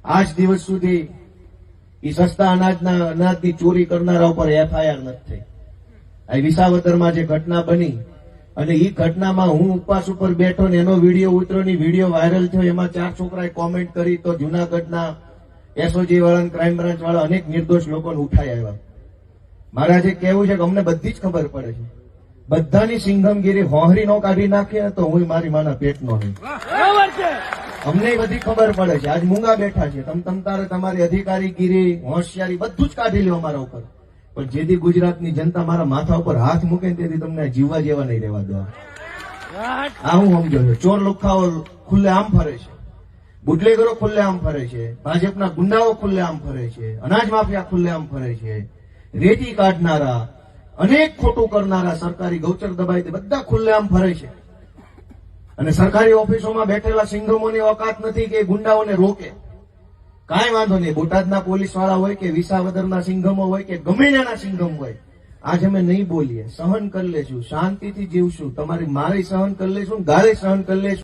આજ દિવસ સુધી એ સસ્તા અનાજની ચોરી કરનારા ઉપર એફઆઈઆર નથી થઈ. આ વિસાવદરમાં જે ઘટના બની અને એ ઘટનામાં હું ઉપવાસ ઉપર બેઠો ને એનો વિડીયો ઉતર્યો ને વિડીયો વાયરલ થયો, એમાં 4 છોકરાએ કોમેન્ટ કરી તો જુનાગઢના એસઓજી વાળા, ક્રાઇમ બ્રાન્ચ વાળા અનેક નિર્દોષ લોકોને ઉઠાઈ આવ્યા. મારે આજે કહેવું છે કે અમને બધી જ ખબર પડે છે, બધાની સિંઘમગીરી હોહરી નો કાઢી નાખે તો હું મારી માના પેટનો નહીં. અમને બધી ખબર પડે છે. આજ મૂંગા બેઠા છે, તારે તમારી અધિકારીગીરી, હોશિયારી બધું જ કાઢી લ્યો મારા ઉપર, પણ જેથી ગુજરાતની જનતા મારા માથા ઉપર હાથ મૂકે ને તેથી તમને જીવવા જેવા નહીં રહેવા દો. આ હું સમજો છું. ચોર લુખાઓ ખુલ્લે આમ ફરે છે, બુટલેગરો ખુલ્લે આમ ફરે છે, ભાજપના ગુંડાઓ ખુલ્લે આમ ફરે છે, અનાજ માફિયા ખુલ્લે આમ ફરે છે, રેતી કાઢનારા, અનેક ખોટું કરનારા, સરકારી ગૌચર દબાઈ બધા ખુલ્લે આમ ફરે છે. અને સરકારી ઓફિસોમાં બેઠેલા સિંઘમોની ઓકાત નથી કે ગુંડાઓને રોકે. કાંઈ વાંધો નહીં, બોટાદના પોલીસ વાળા હોય કે વિસાવદરના સિંઘમો હોય કે ગમે તેના સિંઘમ હોય, આજ અમે નહીં બોલીએ, સહન કરી લેશું, શાંતિથી જીવશું, તમારી મારી સહન કરી લેશું, ગાળી સહન કરી લેશું.